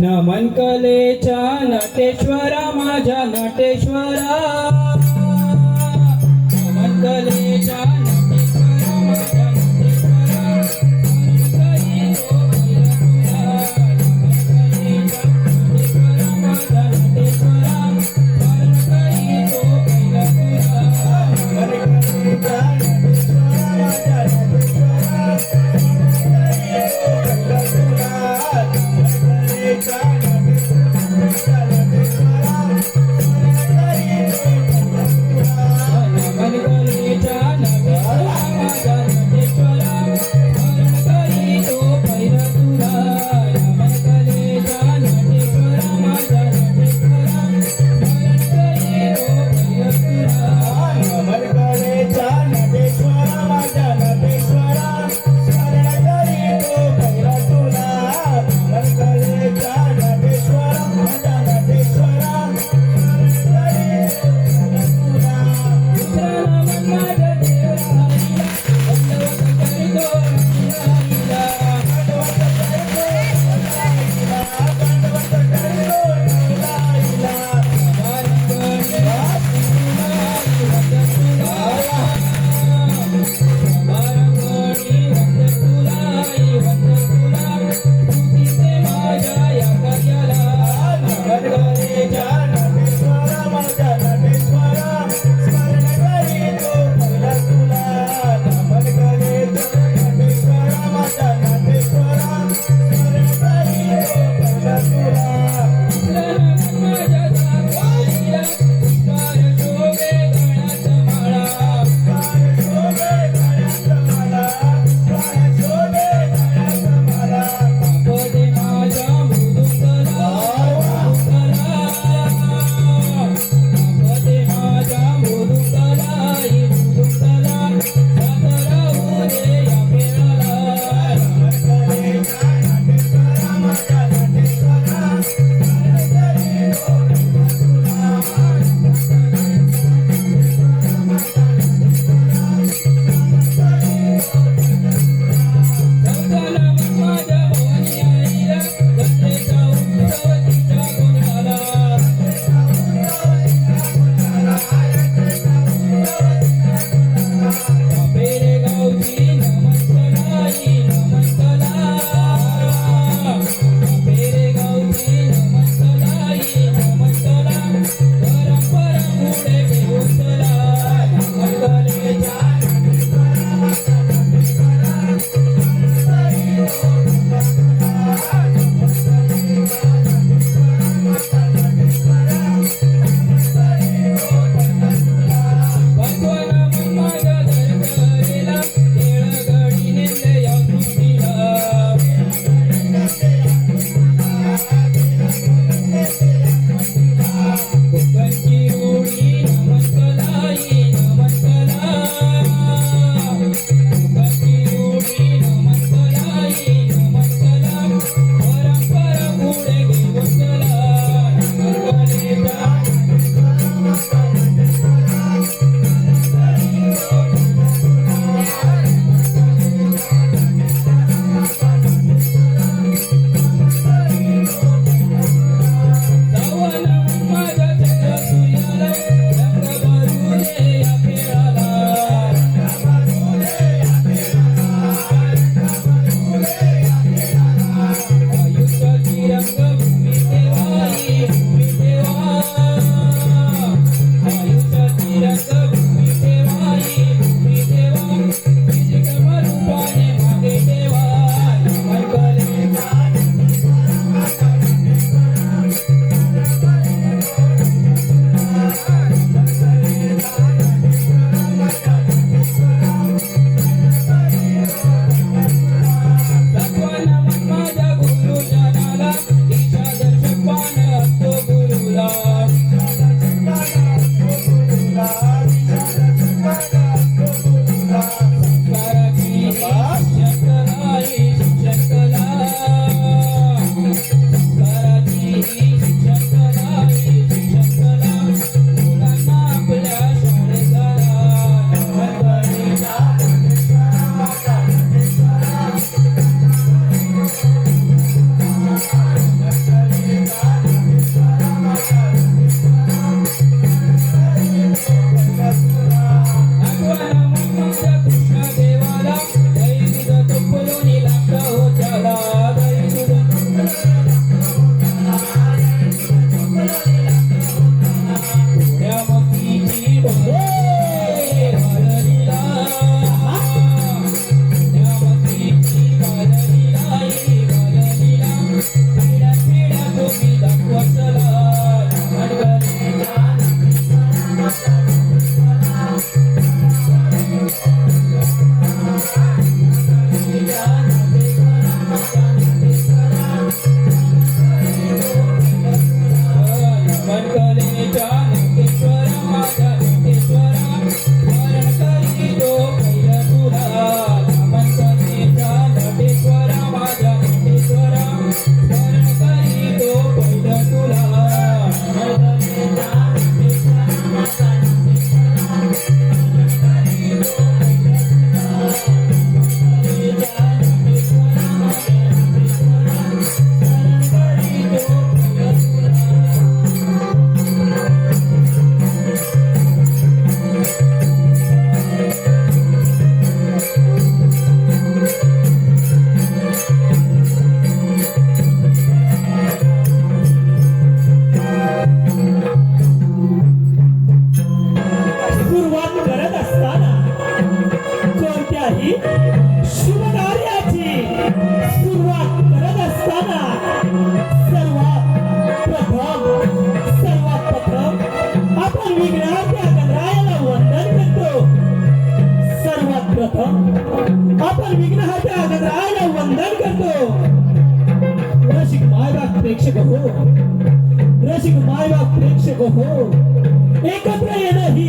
नमन कलेच्या नटेश्वरा माझ्या नटेश्वरा नमन कलेच्या नटेश्वरा माझ्या नटेश्वरा करी तो भैरवला नमन कलेच्या नटेश्वरा माझ्या नटेश्वरा करी तो भैरवला नमन कलेच्या नटेश्वरा माझ्या नटेश्वरा प्रेक्षक हो, रसिक मायबाप प्रेक्षक हो, एकत्र येणं ही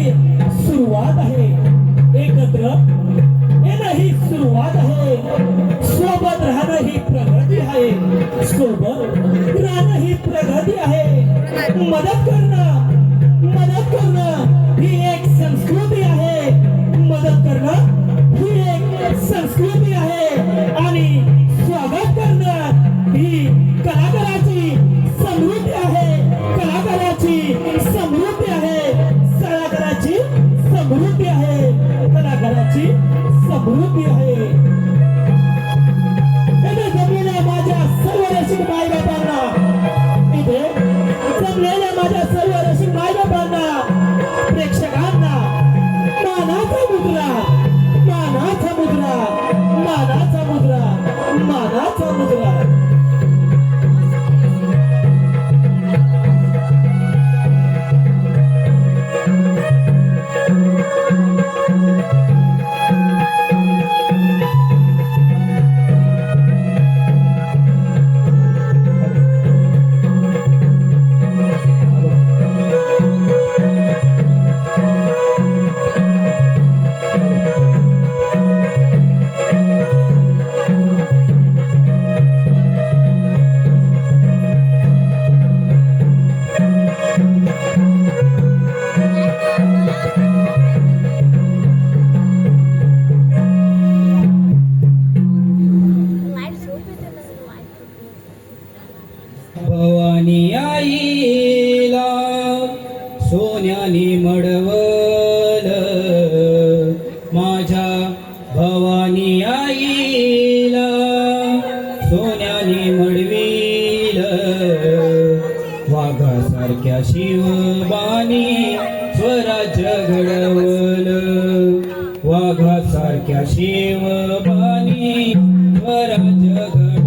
सुरुवात आहे, एकत्र येणं ही सुरुवात आहे, सोबत राहणं ही प्रगती आहे, सोबत राहणं ही प्रगती आहे, मदत करणं ही एक संस्कृती आहे, मदत करणं ही एक संस्कृती आहे आणि स्वागत करणं ही कलाकाराची समृद्धी आहे, कलाकाराची समृद्धी आहे, कलाकाराची समृद्धी आहे, कलाकाराची समृद्धी आहे. इथे जमलेल्या माझ्या सर्व रसिक मायबापांना, इथे जमलेल्या माझ्या सर्व रसिक मायबापांना, प्रेक्षकांना मानाचा मुद्रा, मानाचा मुद्रा, मानाचा मुद्रा, मानाचा मुद्रा. भवानी आईला सोन्याने मडवल, माझ्या भवानी आईला सोन्याने मडविल, वाघासारख्या शिवबानी स्वराज्य घडवल, वाघासारख्या शिवबानी स्वराज्य घडवल.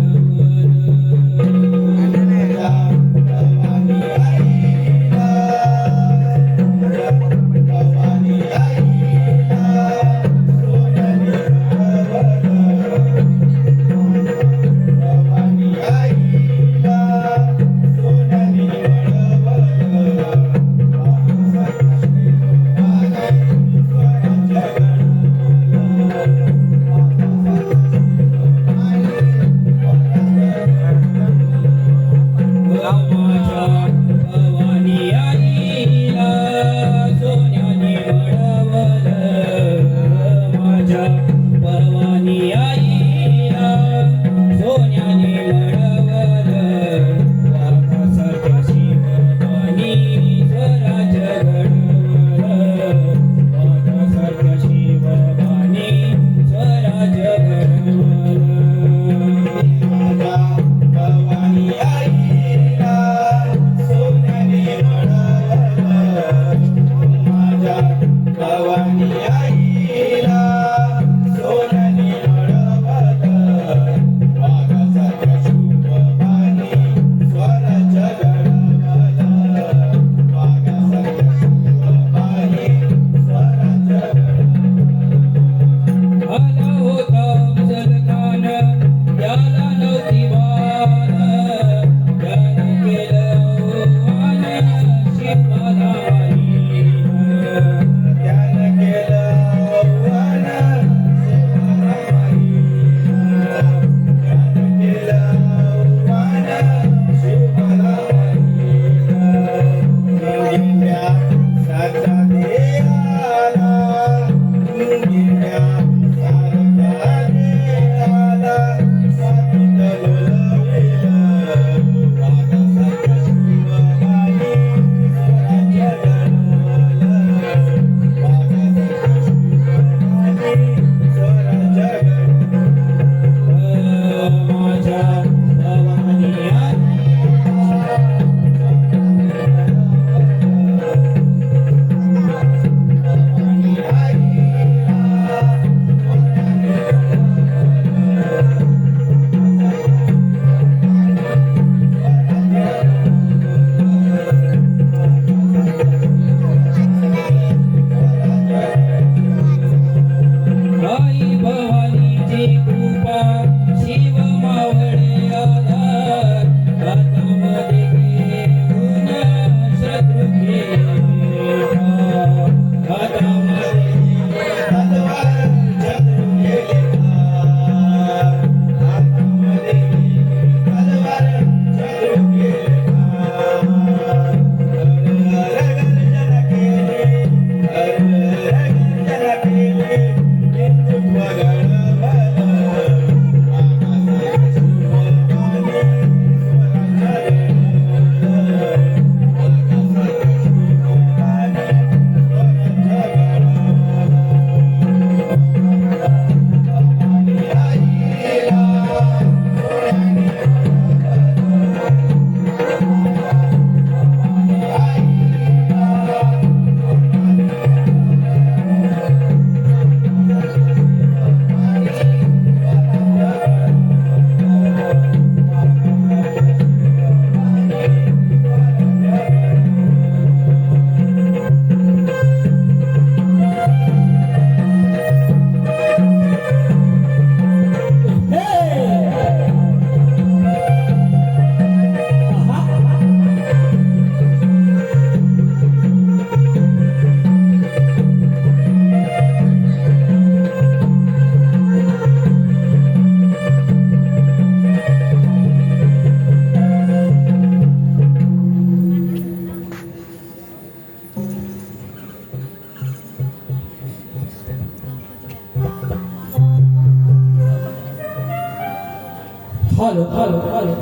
हॅलो हॅलो हॅलो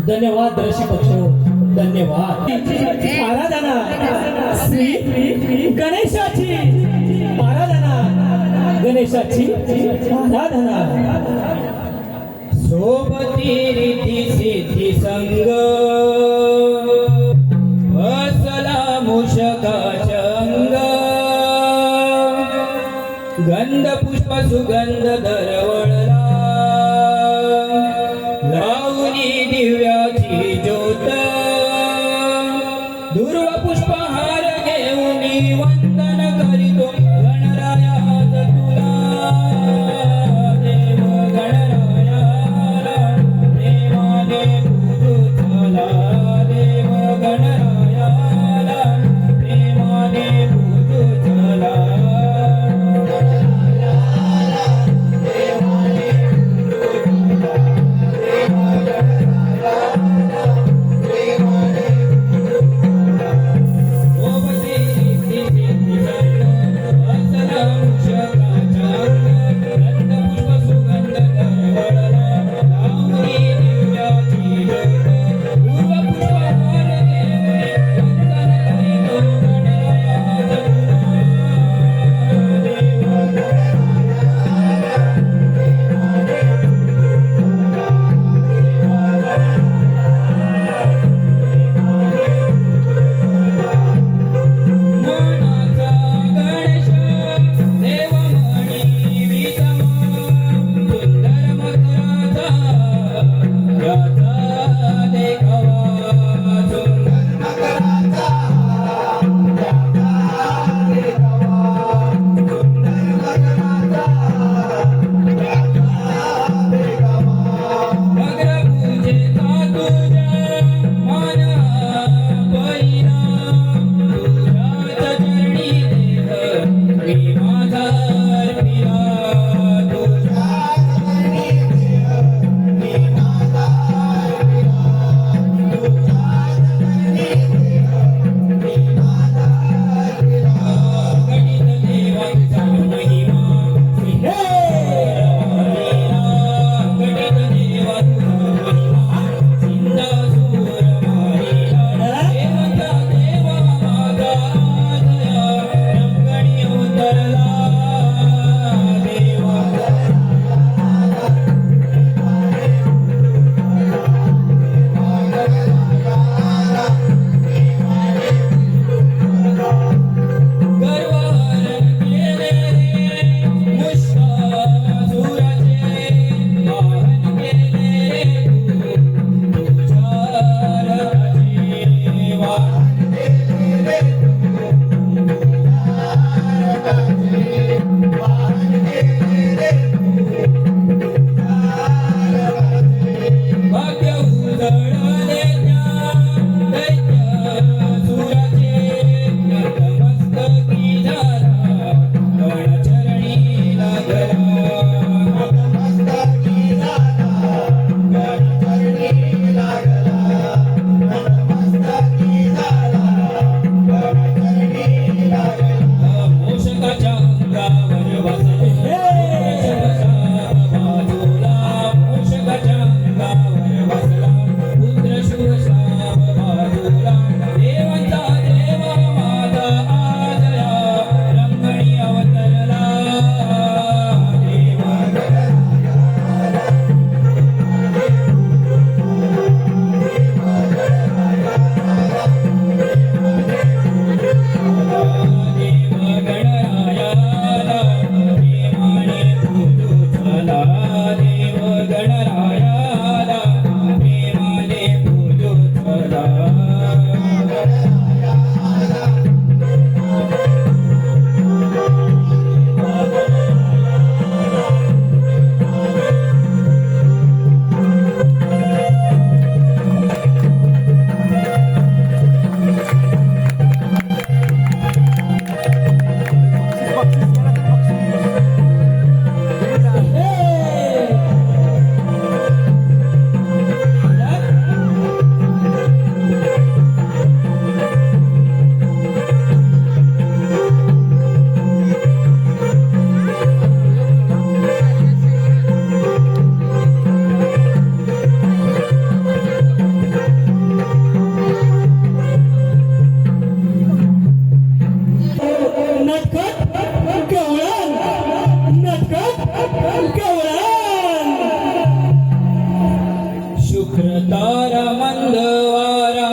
धन्यवाद ऋषी पक्ष धन्यवाद आराधना श्री गणेशाची आराधना गणेशाची आराधना सोबती रिधी सिद्धी संग वसला मूषकाचा अंग गंध पुष्प सुगंध दरवळला लावणी दिव्याची ज्योत दुर्व पुष्पहार घेऊन वंदन करीतो गणरायात तुला देव गणरायाला देवाने पूजू चला देव गणरायाला देवाने पूजू चला मंदवारा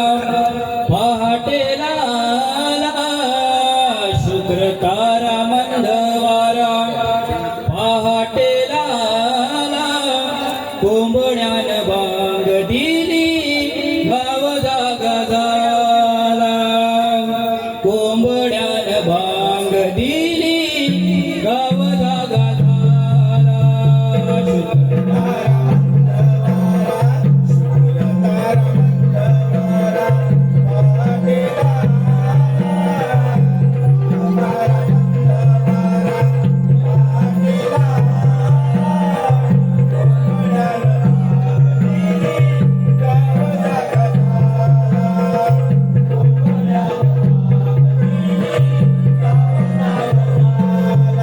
पहाटेला आला शुक्र तारा मंदवारा पहाटेला आला कोंबड्यान बांग दिली गाव जागा झाला कोंबड्यान बांग दिली गाव जागा झाला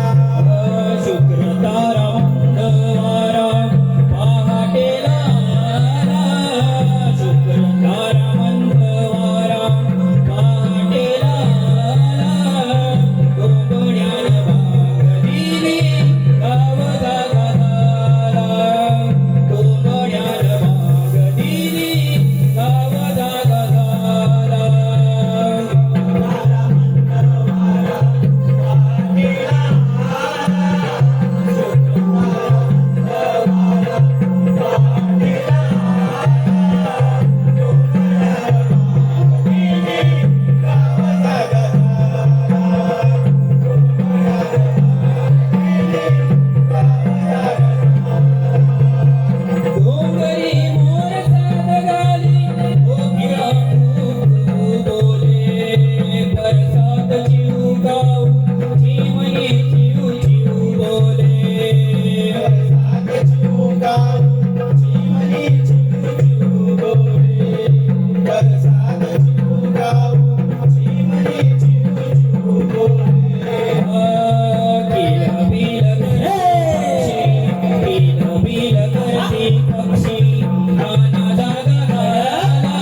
शुक्र तारा मंदवारा पहाटेला आला शुक्र तारा मंदवारा पहाटेला आला कोंबड्यान बांग दिली गाव जागा झाला कोंबड्यान बांग दिली गाव जागा झाला डोंगरी मोर साद गाली कोकिळा कुकू बोले बरसात चिवकाऊ चिमणी चिव चिव बोले किल बिल करते पक्षी नाना जागा झाला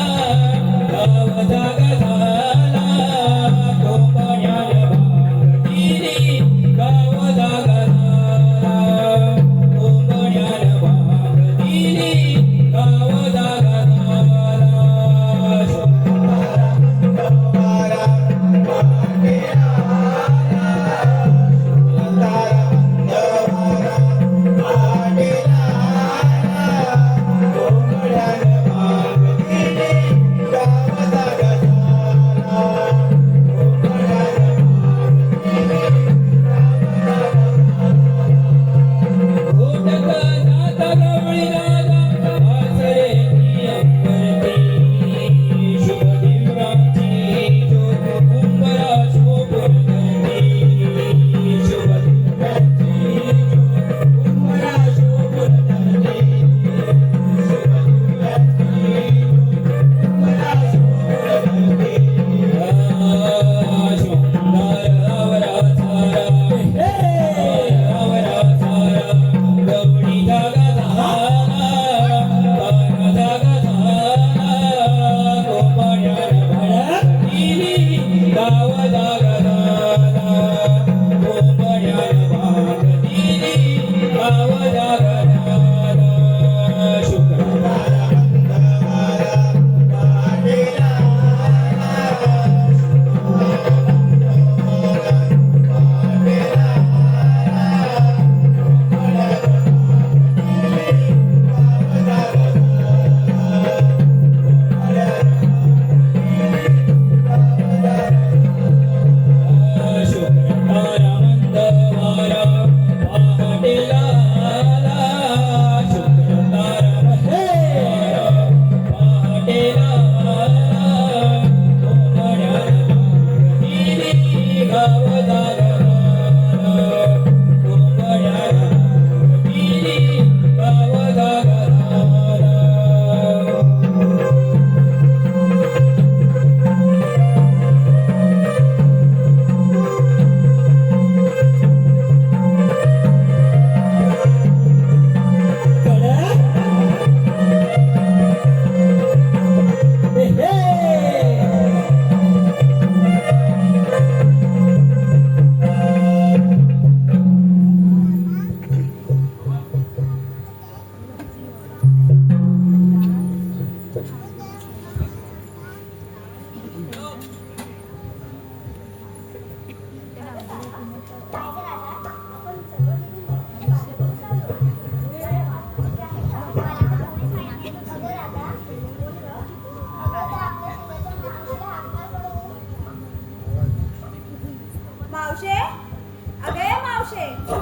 गाव जागा झाला कोंबड्यान बांग दिली गाव जागा झाला कोंबड्यान बांग दिली गाव जागा झाला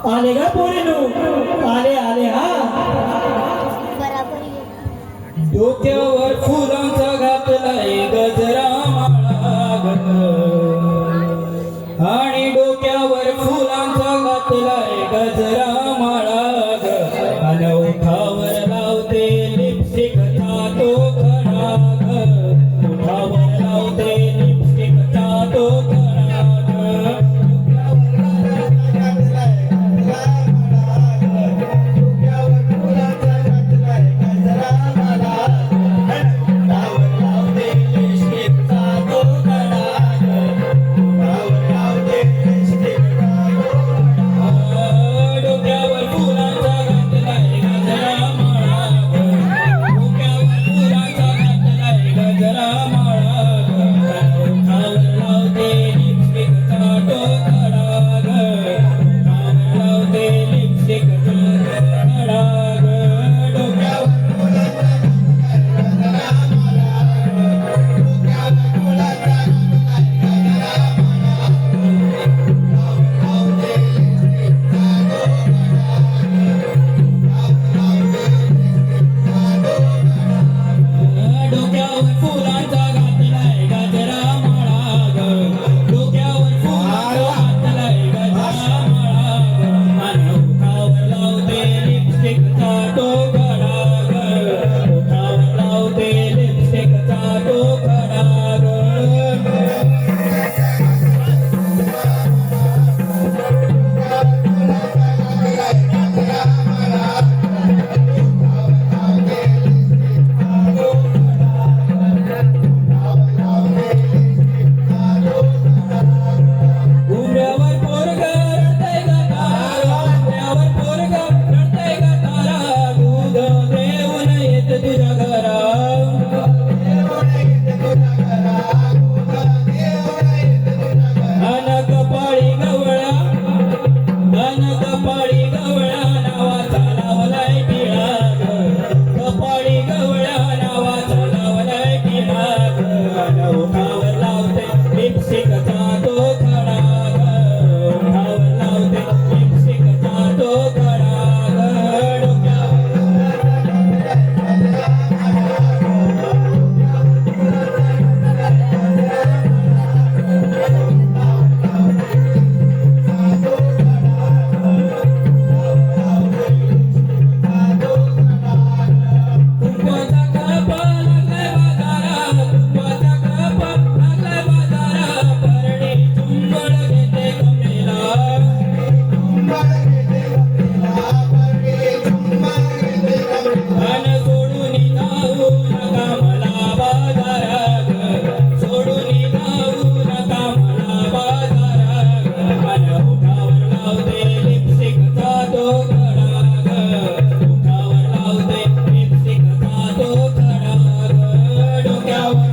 आले गा पोरीनो आले आले हा डोक्यावर फुलांचा घातलाय गजरा माळा ग आणि डोक्यावर फुलांचा घातलाय गजरा माळा ग आणि ओठावर लावते लिपस्टिकचा तो खडा ग ओठावर लावते लिपस्टिकचा तो खडा ग डोक्यावर फुलांचा घातलाय गजरा माळा ग डोक्यावर फुलांचा घातलाय गजरा माळा ग ओठावर लावते लिपस्टिकचा तो खडा ग ओठावर लावते लिपस्टिकचा खडा ग डोक्यावर डोक्यावर फुलांचा घातलाय गजरा माळा ग डोक्यावर फुलांचा घातलाय गजरा माळा ग आणि ओठावर लावते लिपस्टिकचा तो खडा ग ओठावर लावते लिपस्टिकचा तो खडा ग उंबऱ्यावर पोरगं रडतंय ग तारा उंबऱ्यावर पोरगं रडतंय ग तारा दूध देऊन येत तुझ्या घरा अन कपाळी गवळा नावाचा लावलाय टिळा ग कपाळी गवळा नावाचा लावलाय टिळा ग अन ओठावर लावते लिपस्टिकचा तो खडा ग ओठावर लावते लिपस्टिकचा तो खडा ग डोक्यावर कुंकवाचा कळपा लागलाय बाजारा कुंकवाचा कळपा लागलाय बाजारा परडी चुंबळ घेते कमरेला अन सोडून जाऊ नका मला बाजारा ग सोडून जाऊ नका मला बाजारा ग अन ओठावर लावते लिपस्टिकचा तो खडा ग ओठावर लावते लिपस्टिकचा तो खडा ग डोक्यावर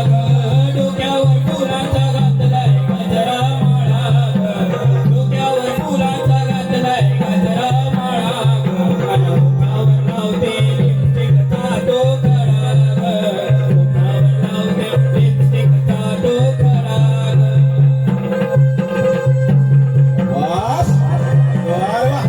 डोक्यावर फुलांचा घातलाय गजरा माळा ग डोक्यावर फुलांचा घातलाय गजरा माळा ग आणि ओठावर लावते लिपस्टिकचा तो खडा ग ओठावर लावते लिपस्टिकचा तो खडा ग बस वा वा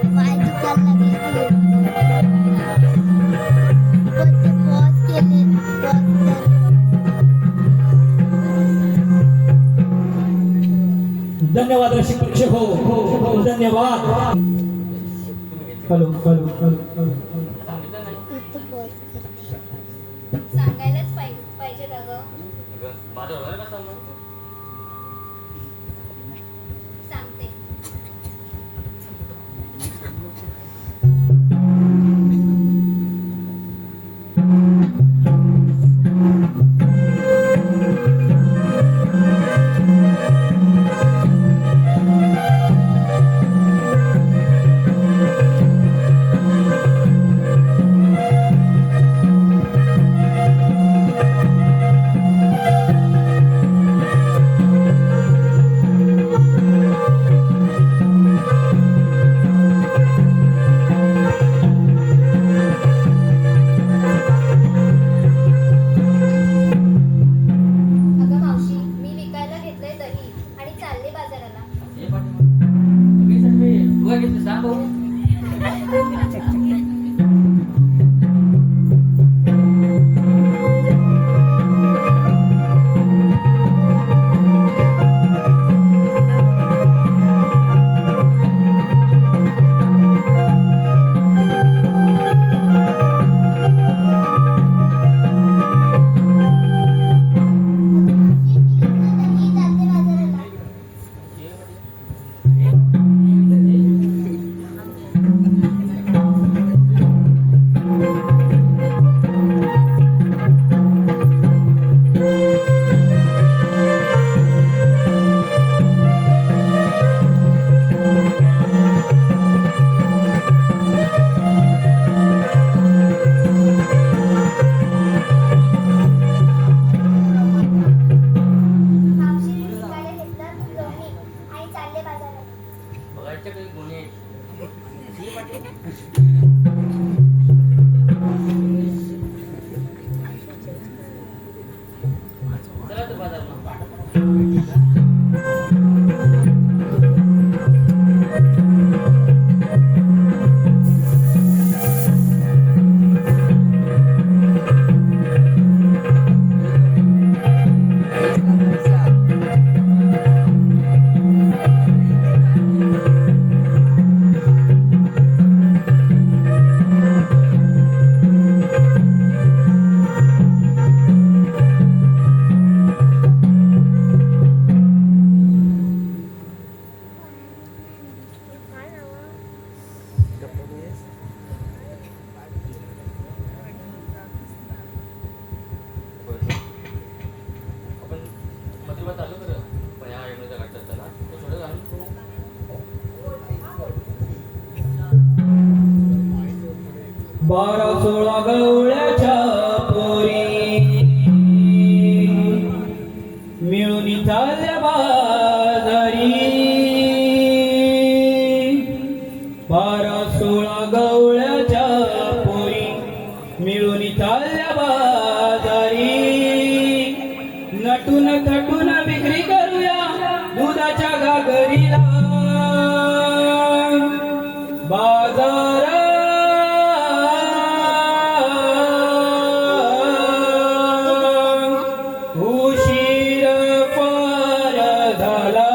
Bye. धन्यवाद रसिक प्रेक्षक हो धन्यवाद. Hello hello hello hello. सांगायलाच पाहिजे का ग? सांगते. अगं मावशी, मी विकायला घेतलंय दही आणि चालले बाजाराला. मावशी, मी विकायला घेतलं लोणी आणि चालले बाजाराला. बारा सोळा गवळ्याच्या पोरी मिळून चालल्या बाजारी. 12-16 गवळ्याच्या पोरी मिळून चालल्या बाजारी. नटून थटून विक्री करूया दुधाच्या घागरीला. बाजार उशीर पार झाला.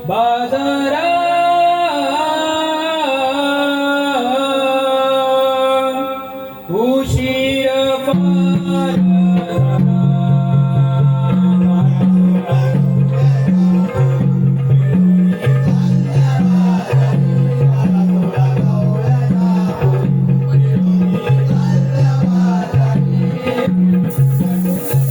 बाजार उशीर पार झाला. Thank you.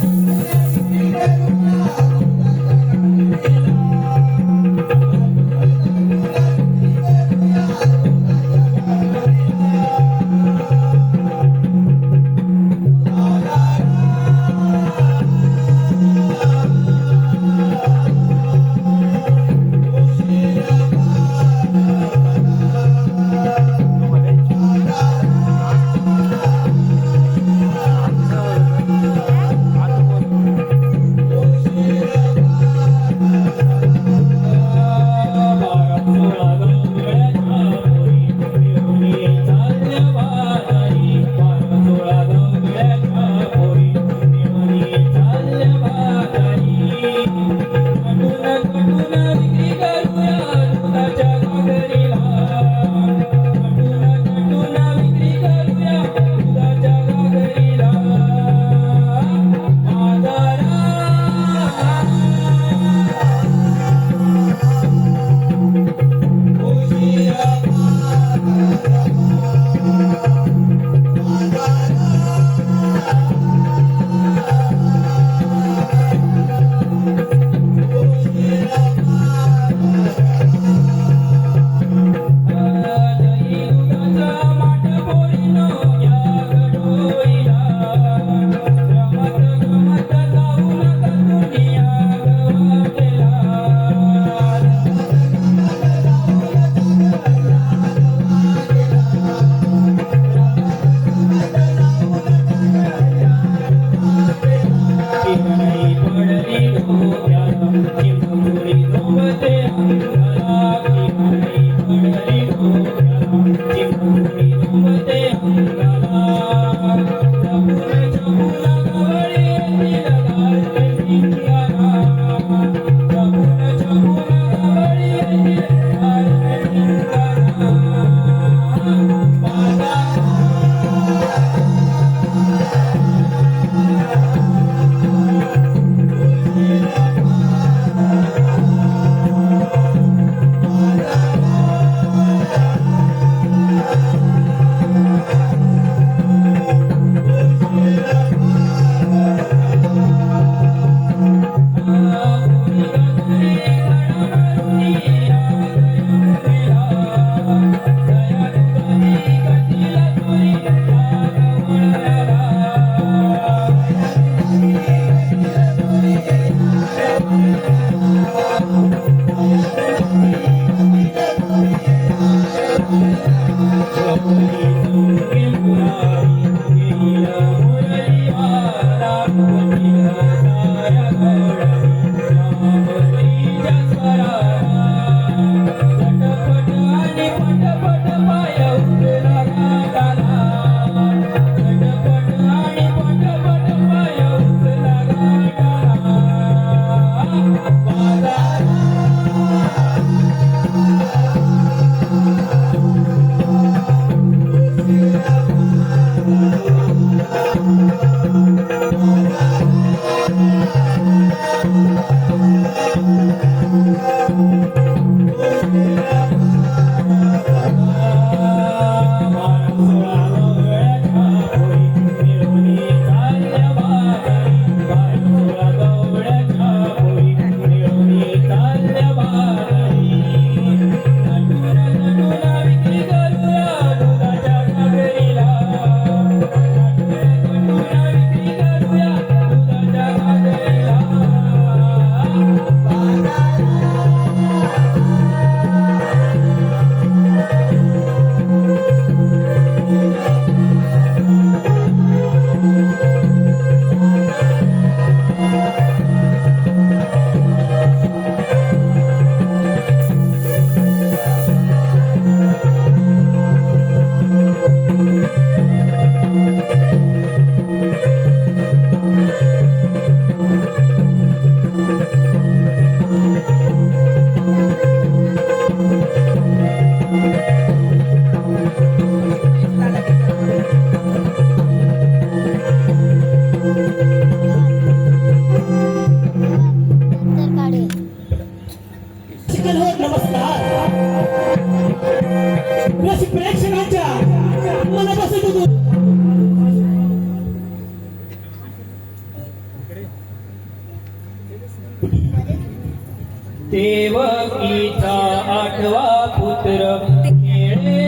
देवकीचा आठवा पुत्र खेळे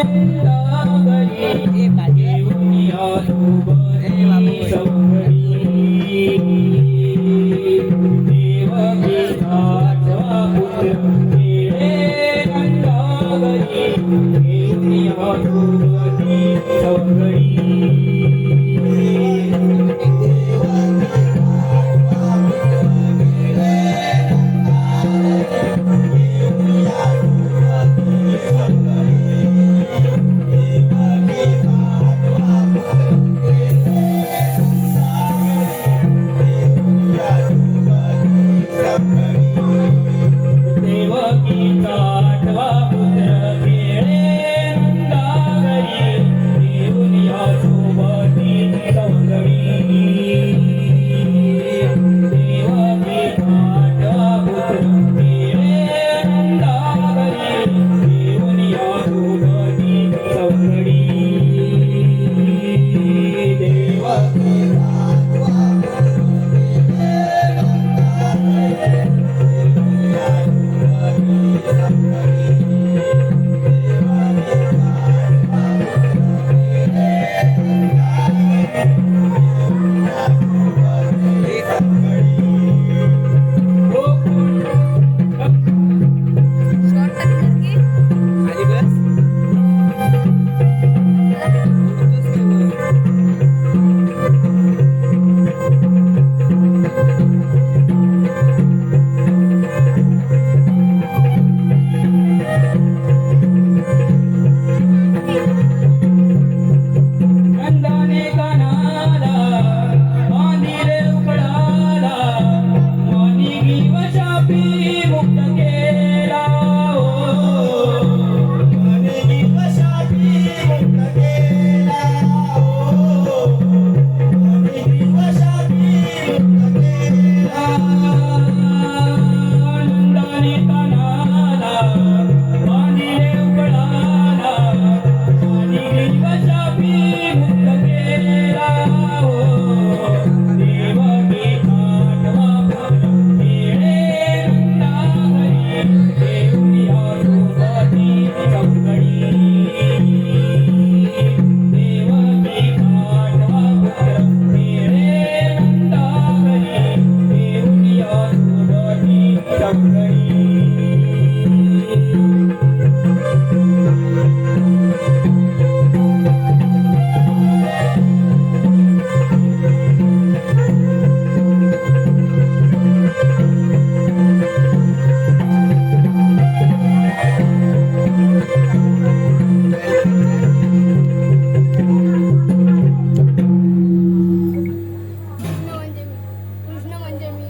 नंदावरी घेऊन आजोबरी सवरी देवकीचा आठवा पुत्र खेळे नंदावरी घेऊन आजोबरी सवरी देवकीचा आठवा पुत्र खेळे नंदावरी घेऊन आजोबरी सवरी देवकीचा आठवा पुत्र खेळे नंदावरी घेऊन आजोबरी सवरी नंदाने कानाला मांदिरे उकडाला मानिगी वशापी मुक्त केला मानिगी वशापी मुक्त केला मानिगी वशापी मुक्त केला नंदाने कानाला मांदिरे उकडाला मानिगी वशापी मुक्त केला देवकी आठवा पुत्र खेळे नंदावरी घेऊन आजोबरी सवरी देवकी आठवा पुत्र खेळे नंदावरी घेऊन आजोबरी सवरी कृष्ण म्हणजे मी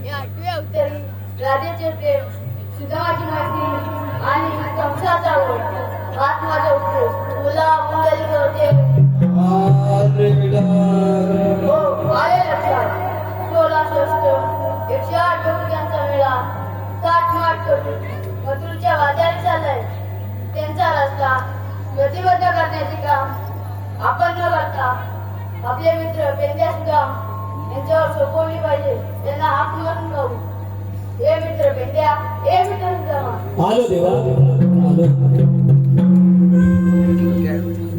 या आठवे अवतारी राजाचे प्रेम सुधामाची मैत्री आणि कंसाचा वध हात माझा उठतो मुला मुलाली करते हो आले लक्षात 16 शस्त्र 108 डोक्यांचा मेळा काटमाट करतो मथुरच्या बाजारी चाललाय त्यांचा रस्ता गतिबद्ध करण्याचे काम आपण न करता आपले मित्र पेंद्या सुद्धा यांच्यावर सोपवली पाहिजे त्यांना हात मारून पाहू हे मित्र पेंद्या हे मित्र सुद्धा आलो देवा आलो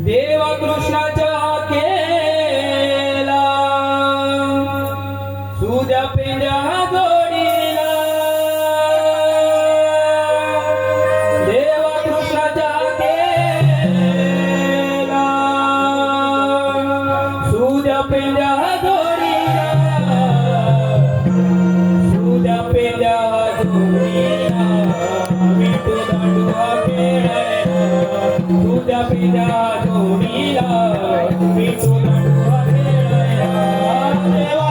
देव कृष्णाच्या केला सुद्या पेंड्या जोडीला देव कृष्णाच्या केला सुद्या पेंड्या जोडीला सुद्या पेंड्या जोडीला विठू दांडूआ खेळायला सुद्या पेंड्या जोडीला विठू दांडूआ खेळायला देवा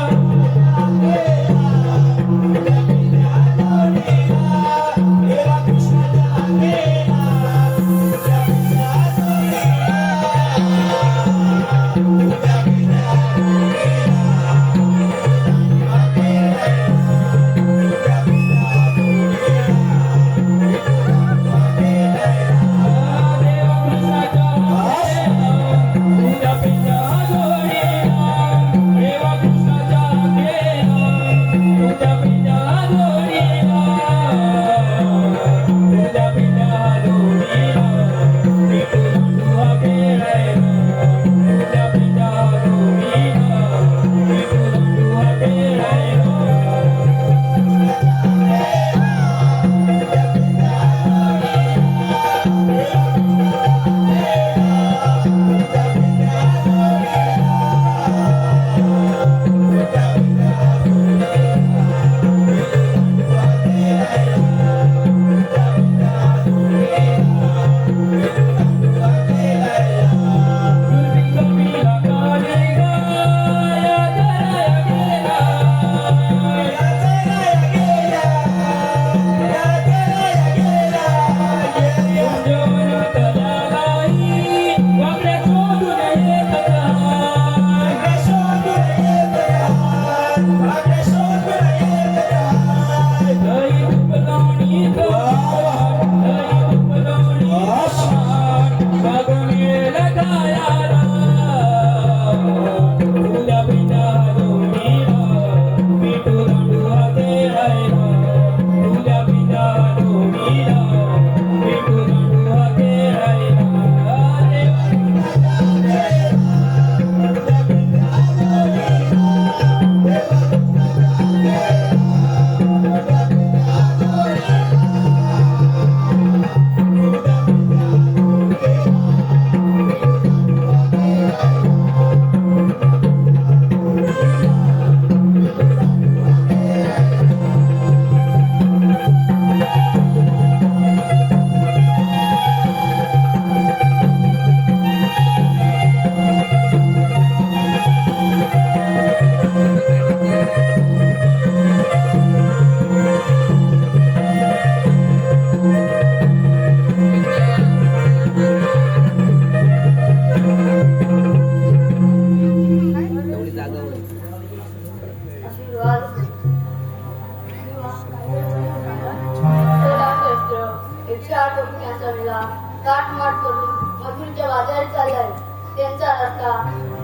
मेला काटमाट करून मथुरेच्या बाजारी चाललाय त्यांचा रस्ता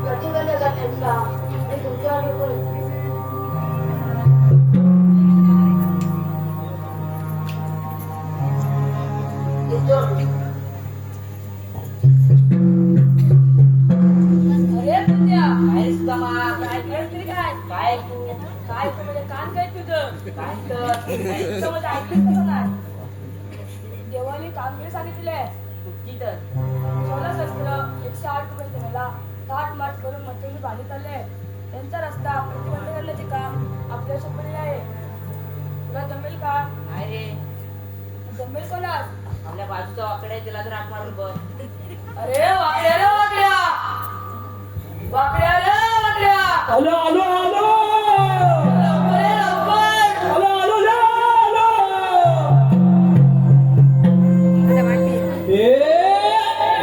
प्रतिबंध करण्याचा मी तुमच्यावर डोकं अरे पुण्या काय सुदामा काय तरी काय तू म्हणजे कान काय तुझं काय तर समज ऐकतेस कसं नाही देवाने कामगिरी सांगितले कुठली तर सोळा शस्त्र 108 रुपये त्याला थाट माट करून मथुरेने बांधली चालले त्यांचा रस्ता प्रतिबंध करण्याचे काम आपल्या सोबत आहे तुला जमेल का नाही रे जमेल कोणास आपल्या बाजूचा वाकडे तिला तर हाक मारून बघ अरे वाकड्या रे वाकड्या वाकड्या रे वाकड्या आलो आलो आलो अरे लवकर आलो आलो ए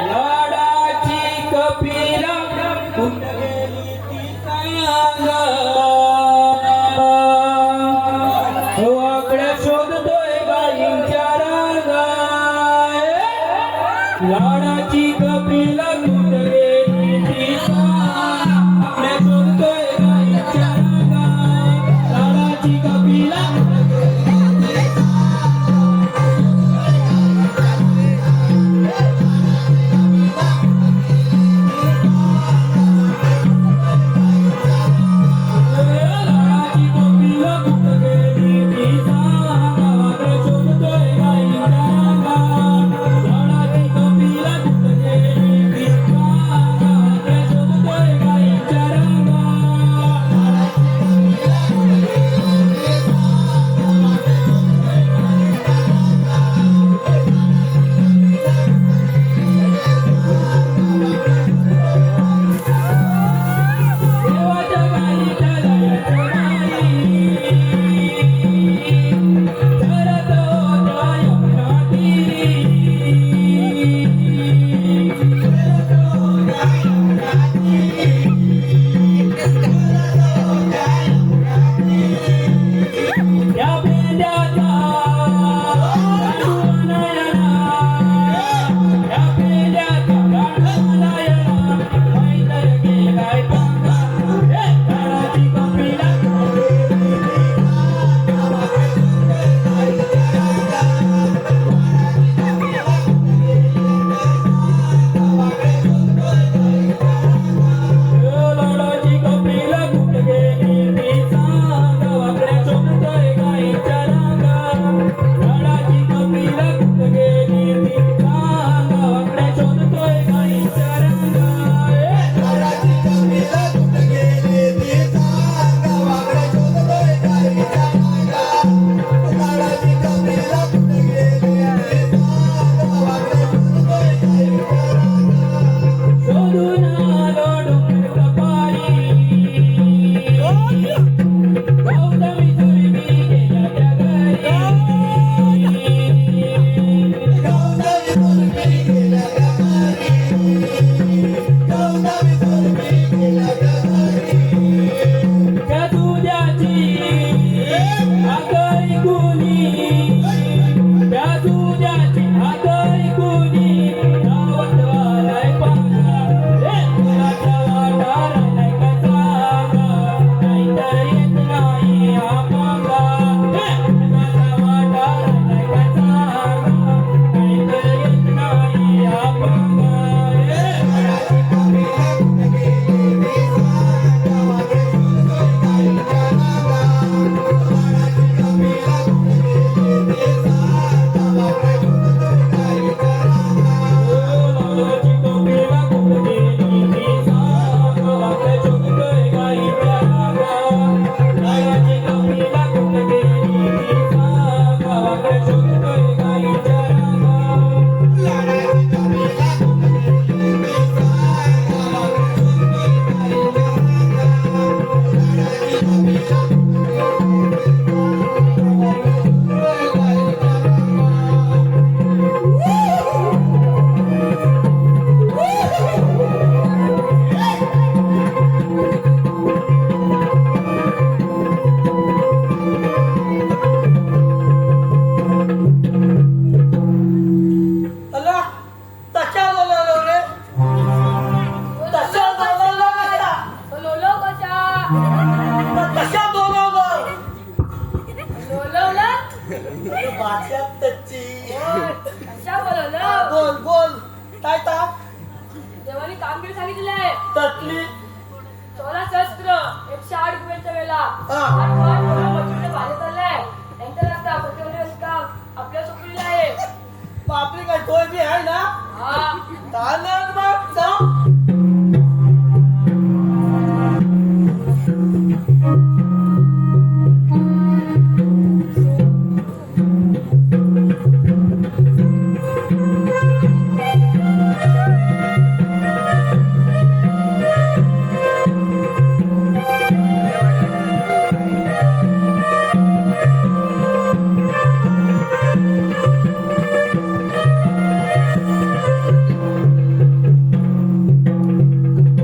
लाडाची कपिला कुठं गेली ती सांगा वाकड्या शोधतोय गाईंच्या रांगा लाडाची कपिला कुठं गेली ती सांगा वाकड्या शोधतोय गाईंच्या रांगा लाडाची कपिला लाडाची कपिला कुठं गेली ती सांगा वाकड्या शोधतोय गाईंच्या रांगा लाडाची कपिला कुठं गेली ती वाट्यात तच्ची कशा बोलवलं बोल बोल काय ताप देवाने कामगिरी सांगितली आहे तटली 16 शस्त्र 108 रुपयांच्या वेळेला हा. भाले चाललंय त्यांच्या लागता प्रतिबंध काम आपल्या सोपरीला आहे मग आपली काय तोय बी आहे ना हा चालेल मग जाऊ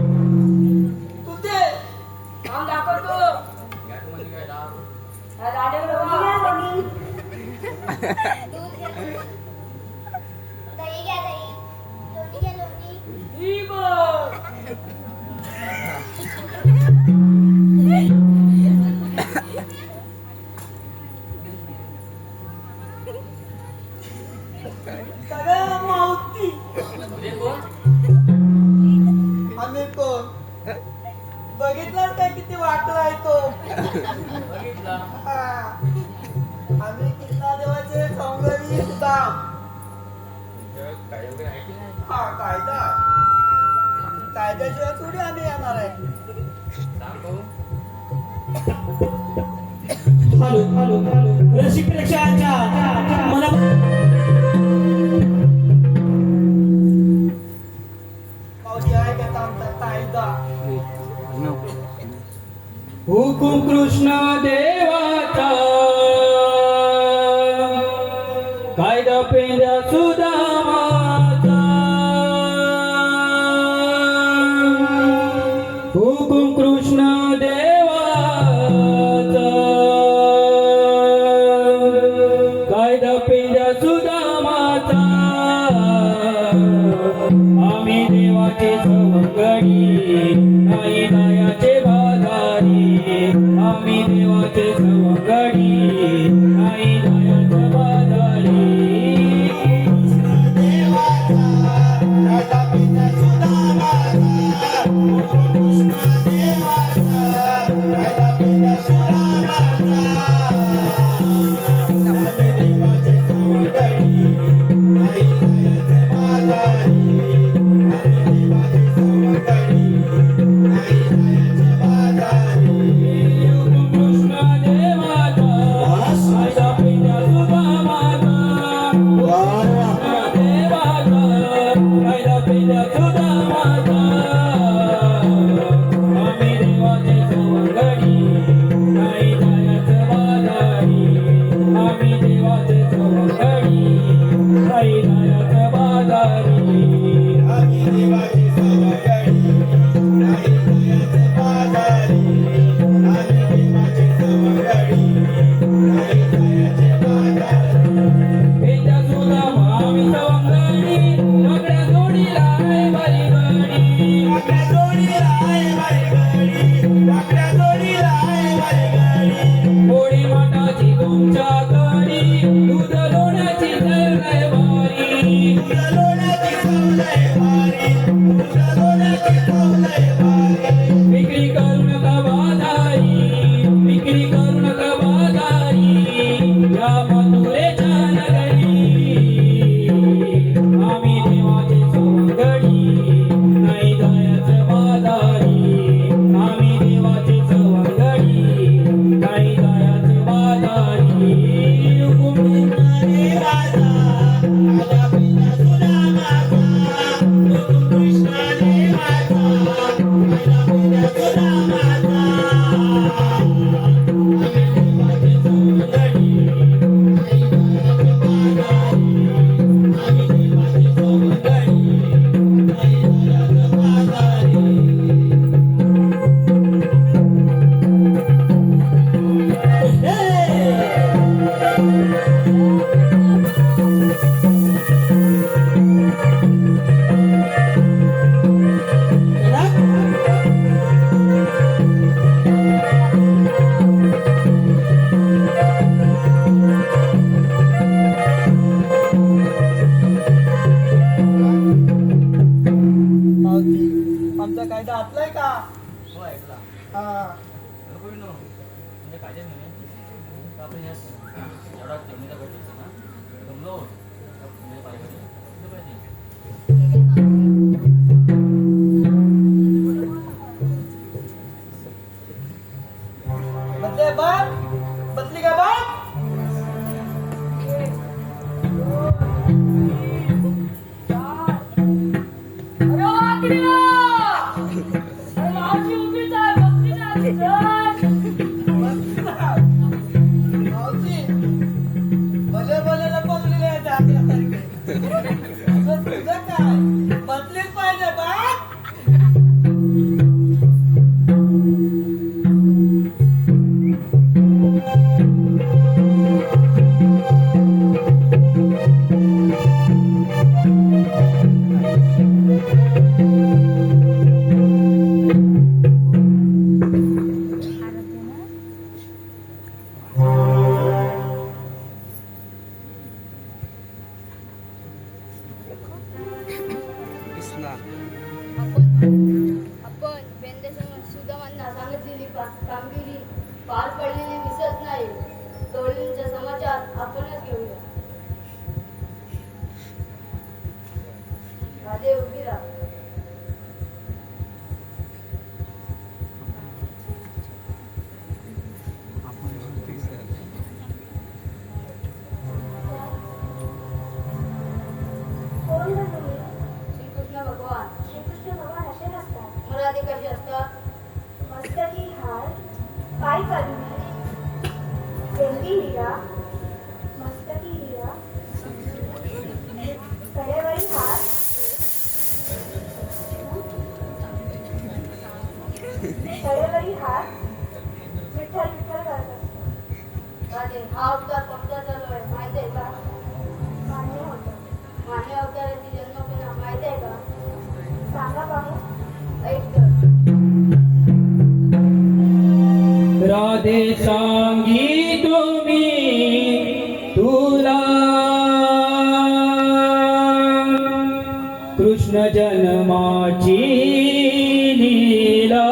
तू ते काम दाखवतो या दांड्याकडे बघा. दही घ्या दही लोणी घ्या लोणी ही बघ. सगळ्या मावती आम्ही कोण बघितलं काय किती वाटलाय तो हा. आम्ही किल्ला देवाचे सौंदर्य सुद्धा हा कायदा कायद्याशिवाय थोडी आम्ही येणार आहे हॅलो हॅलो हॅलो रसिक प्रेक्षकांच्या मना मावशी आहे का आमचा कायदा हुकुम कृष्ण देवाचा कायदा पेंड्या सुदामाचा हुकुम कृष्ण देवाचा कायदा पेंड्या सुदामाचा आम्ही देवाचे सवंगडी नाही दयाचे बाजारी आम्ही देवाचे सवंगडी नाही दयाचे बाजारी कृष्ण देवाचा कायदा पेंड्या सुदामाचा देवाचा कायदा पेंड्या सुदामाचा आम्ही देवाचे सवंगडी नाही दयाचे बाजारी आम्ही देवाचे सवंगडी नाही दयाचे बाजारी पेंड्या सुदामा आम्ही सवंगडी वाकड्या जोडीला आहे बारी गाडी होळी माठाची तुमच्या कडी दूध लोण्याची जय भारी विक्री करू नका बाजारी विक्री करू नका बाजारी या मथुरेच्या नगरी आम्ही देवाचे सवंगडी नाही दयाचे बाजारी आम्ही देवाचे सवंगडी नाही दयाचे बाजारी आपण यास एवढा जमिनीचा भेटायचं ना जमलो पाहिजे बदले बाप बदली का बाप अरे वाकडी ना! अरे मावशी उभीच आहे, बघतीच आहे, चल. मावशी भले भले लपवलेले आहेत आपल्यासारखे असं तुझं काय बदलीच पाहिजे बाप आपण बेंदेसमोर सुदामांना सांगितलेली कामगिरी पार पडलेली दिसत नाही. कवळींचा समाचार आपणच घेऊया. राधे उभी राहा. श्रीकृष्ण भगवान. श्रीकृष्ण भगवान असे नसतात. मराठी कशी असतात? मस्तकी हार, पाय पादुके, बेंबी हिरा, मस्तकी हिरा, कडेवरी हार, कडेवरी हार, विठ्ठल विठ्ठल करतात. राधे हा अवतार कोणता चालू आहे माहिती आहे का? मान्य होतं. मान्य अवताराची जन्मकुना माहिती आहे का? सांगा पाहू. ऐक तर. राधे सांगितो मी तुला कृष्ण जन्माची लीला.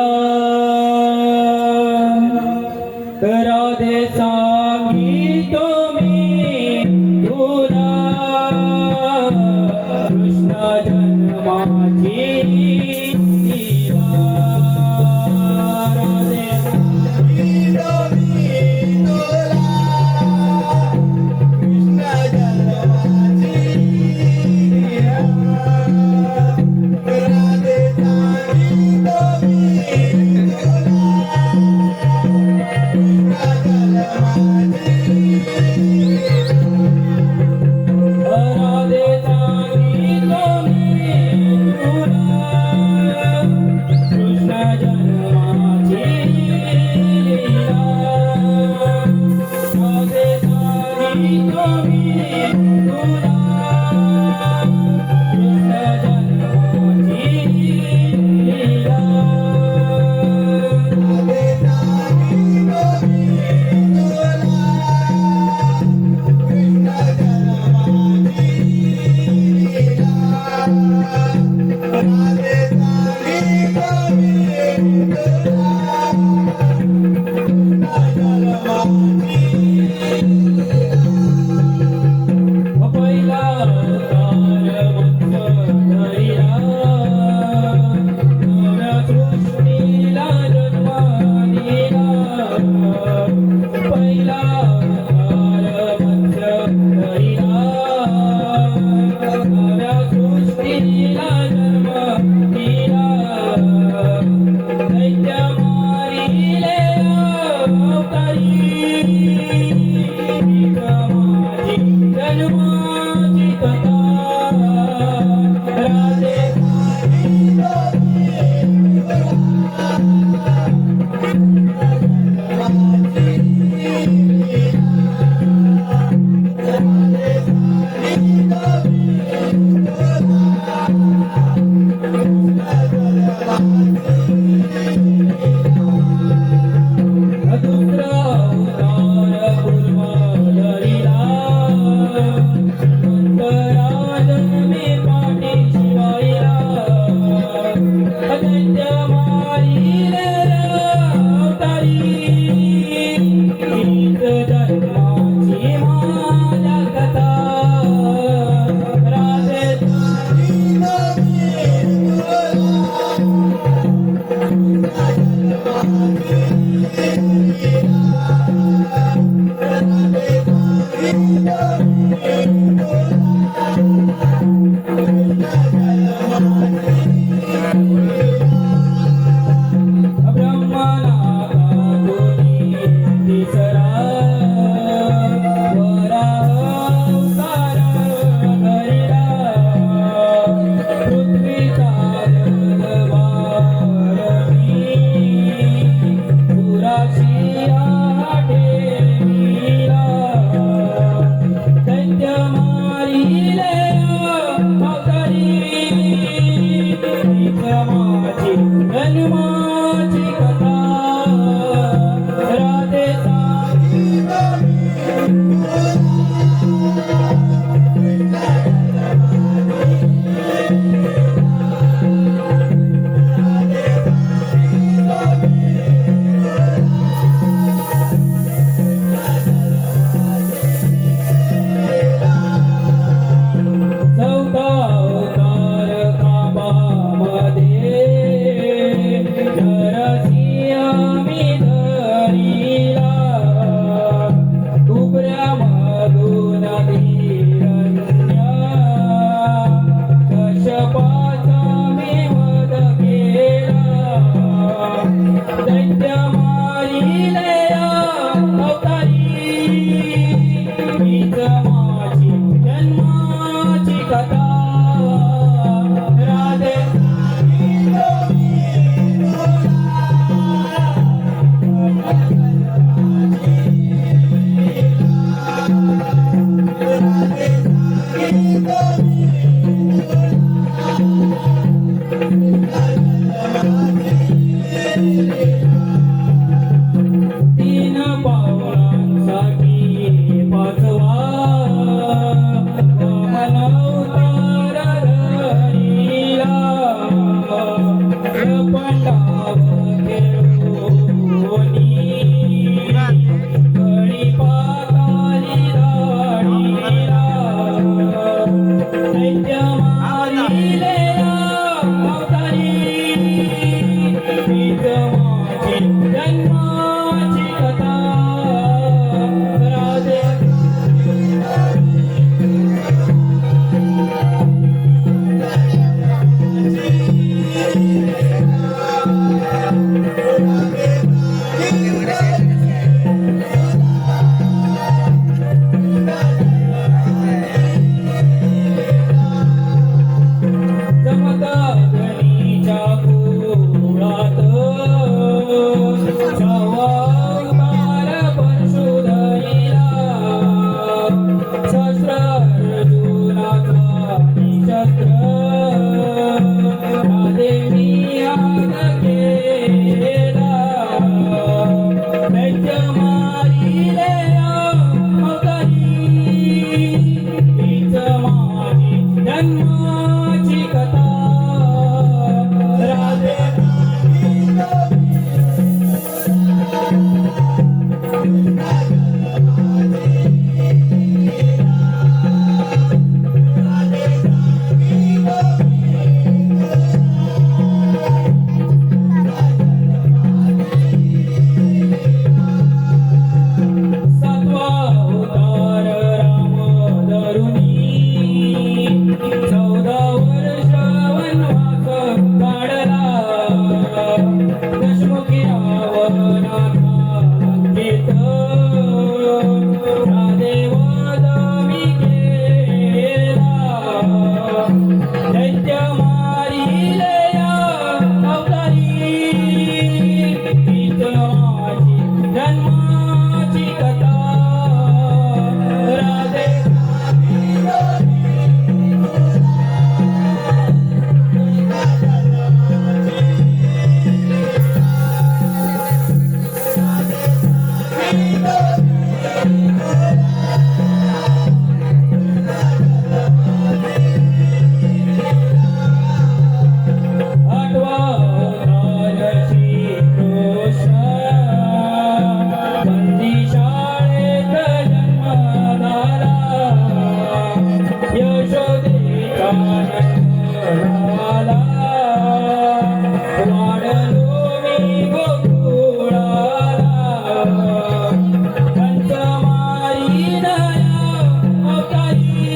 राधे सांगितो मी तुला कृष्ण जन्माची लीला. राधे राधे सांगितो मी तुला कृष्ण जन्माची लीला. राधे सांगितो मी तुला कृष्ण जन्माची लीला. पहिला अवतार मत्स्यधरीला, नव्या सृष्टीला जन्म दिला. पहिला अवतार मत्स्यधरीला, नव्या सृष्टीला जन्म दिला. दैत्य मारिले अवतारी, माझी जन्माची कथा. राधे दुसरा अवतार आठवा अवतार कृष्ण बंदी शाळेत जन्मदाला यशोदेचा नंदलाला वाढलो मी गोकुळाला पंचमाई नया अवतारी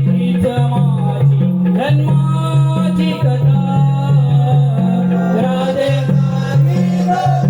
हीच माझी जन्माची कथा राधे राधे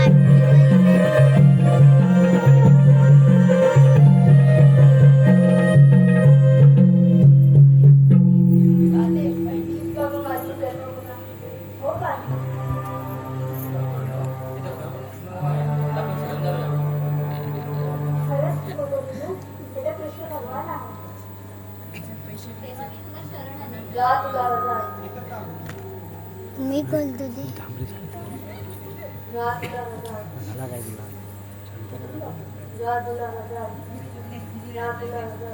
ऐकलीस का गं माझी जन्मकथा? हो का खरंच तू बोललो तिथे कृष्ण भगवान आहे जा तुला रजा मी बोलतो ते जा तुला रजा जा तुला रजा जा तुला रजा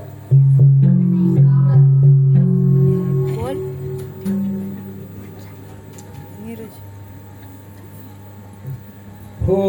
हो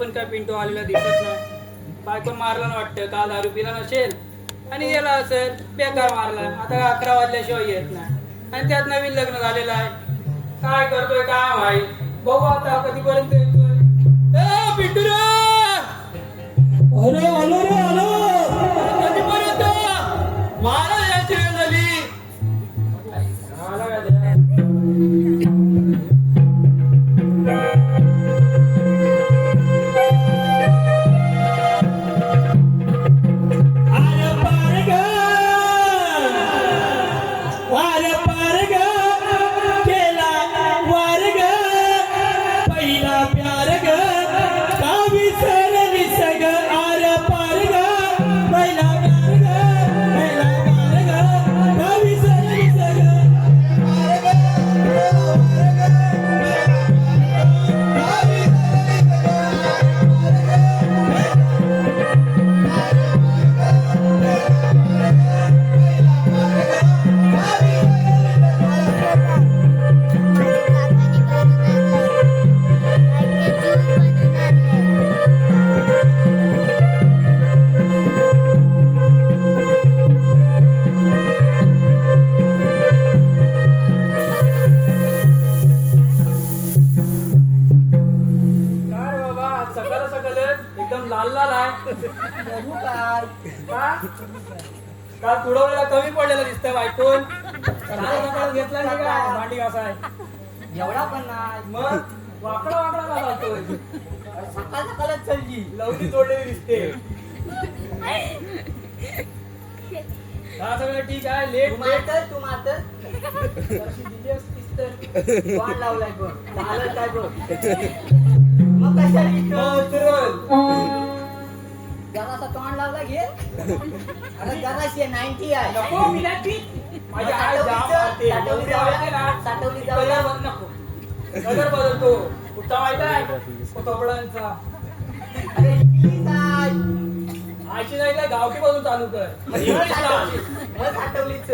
पण काय पिंटू आलेला दिसत नाही. बायकोन मारला ना वाटतं, काल दारू पिला नसेल आणि गेला असेल, बेकार मारला. आता 11 वाजल्याशिवाय येत नाही आणि त्यात नवीन लग्न झालेलं आहे. काय करतोय काय माहित, बघू आता कधीपर्यंत येतोय. ए, पिंटू रे! अरे आलो रे आलो. कधीपर्यंत? महाराज यांची वेळ झाली. आला का ते? वार पार ग केला वार ग पहिला प्यार ग का विसरली सग आर पार ग पहिला प्यार ग पहिला प्यार ग का विसरली सग काय बाबा, आज सकाळ सकाळच एकदम लाल लाल आहे. बघू काय का? काल तुडवलेला कमी पडलेला दिसतंय बायकोन. सकाळ सकाळ घेतला नाही काय भांडी घासाय. एवढा पण नाही. मग वाकडा वाकडा का जातोय? सकाळ सकाळच चलली. लवली तोडलेली दिसते. हा सगळं ठीक आहे. तू लेट लेट मातर तू मातर जराशी दिली असतीस तर. वाट लावलाय बघ झालं काय बघ. मग कशाला इथं उतरल. जरासा तोंड लावला घे. अरे जराशी 90 आहे. नको मी नाही पीत. माझी आई जाम मारते. साठवली एवढी आवडते ना. साठवली कलर जाऊया. बदल नको. कलर बदलतो. कुठचा माहित आहे? कपड्यांचा. अरे please आहे. आयची नाही का गावठी बाजून चालू कर. इंग्लिशला आली. मग साठवलीच.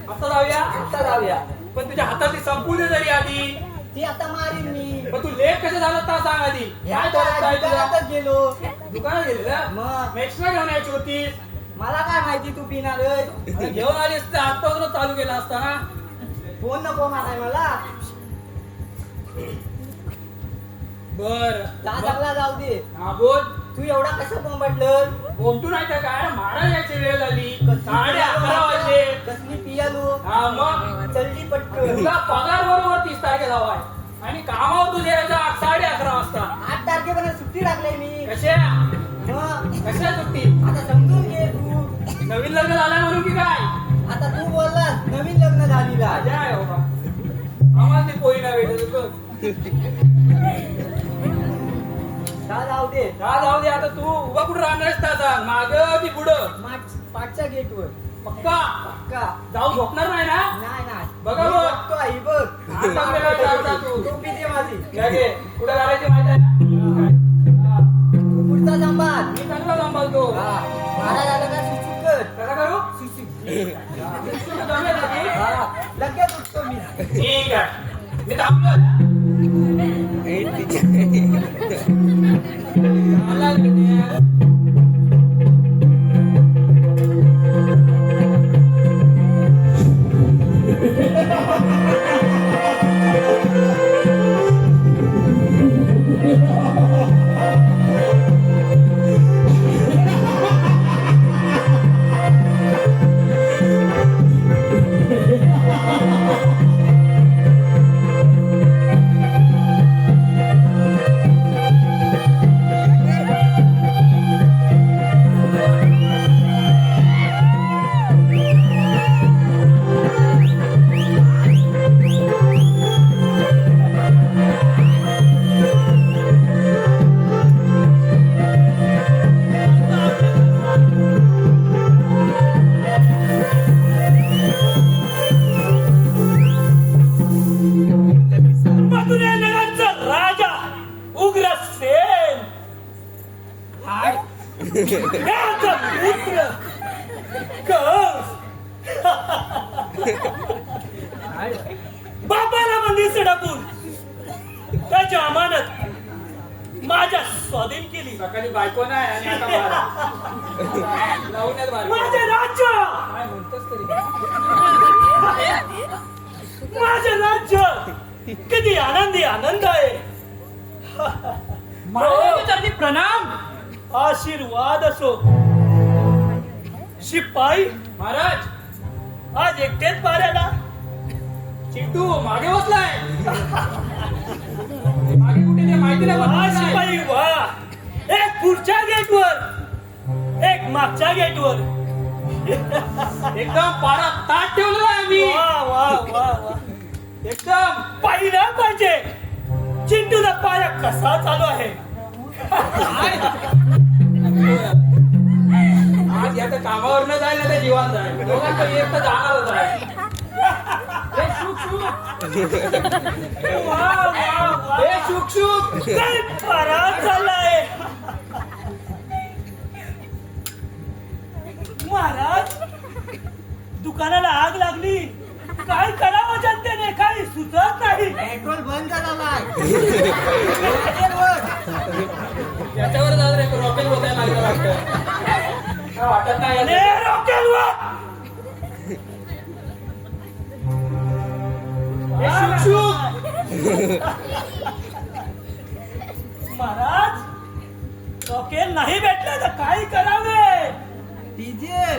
आता जाऊया. आता जाऊया. पण तुझ्या हातातली संपू दे तरी आधी. ती आता मारीन मी. पण तू लेट कसं झालं ता सांग आधी. काय करत काय तुझा? दुकानातच गेलो. दुकानात गेलेला मग एक्स्ट्रा घेऊन यायची होती. मला काय माहिती तू पिणार अरे घेऊन आलीस तर आजपासूनच चालू केला असता ना. फोन नको माराय मला. बर चांगला जाऊ दे. हा बोल. तू एवढा कसं बोंबटलं. बोमटू नाही तर काय महाराज यायची वेळ झाली. 11:30 वाजले. कसली पियालो. हा मग चलली पटकन. तुला पगार बरोबर 30 तारखेला हवाय आणि कामावर तुझे यायचं 11:30 वाजता. 8 तारखेपर्यंत सुट्टी टाकले मी. कशा मग कशा सुट्टी? आता समजून घे तू. नवीन लग्न झालं म्हणून की काय? आता तू बोललास नवीन लग्न झालेला. राजा आहे बाबा. आम्हाला ती पोळी नाही भेटत बघ. जाऊ दे. जा जाऊ दे. आता तू उभा कुठं राहणार आहेस ता सांग. मागं की पुढं? पाठच्या गेटवर. पक्का का जाऊ झोपणार नाही ना? नाही बघा मी बघ. बघतो आई बघ. हात आपल्याला लावता तू. टोपी दे माझी. घ्या घे. कुठं घालायची माहिती आहे ना? हा. तू पुढचा सांभाळ. मी चांगला सांभाळतो. हा. महाराज आलं का सुचू कर. कसा करू? जमेल ना ती? हा. लगेच उठतो मी. ठीक आहे. मी थांबलो. आला गड्या. सकाळी बायको नाही आणि आता महाराज लावण्यात बारी. माझे राज्य काय म्हणतोस तरी माझे राज्य किती आनंदी आनंद आहे. महाराजांनी प्रणाम. आशीर्वाद असो. शिपाई महाराज आज एकटेच पाऱ्याला. चिंटू मागे बसलाय. मागे कुठे ते माहिती नाही हा बसलाय. शिपाई वा. एक पुढच्या गेटवर एक मागच्या गेटवर. एकदम पारा ताट ठेवलेला आहे मी. वा वा वा वा. एकदम पाहिलं पाहिजे चिंटूचा पाया कसा चालू आहे. आज याचं कामावर न जाईल ना ते जीवन जाईल. दोघांचं एक तर जाणारच आहे. हे शुक शुक. वा वा वा. हे शुक शुक. काय पारा चाललाय. महाराज दुकानाला आग लागली. काय करावं जनतेने काही सुचत नाही. पेट्रोल बंद झाला याच्यावर जाऊ रे रॉकेल होत आहे मला वाटतं. काय वाटत नाही अरे रॉकेलवर. हे शुक शुक. महाराज रॉकेल नाही भेटलं तर काय करावे. डिझेल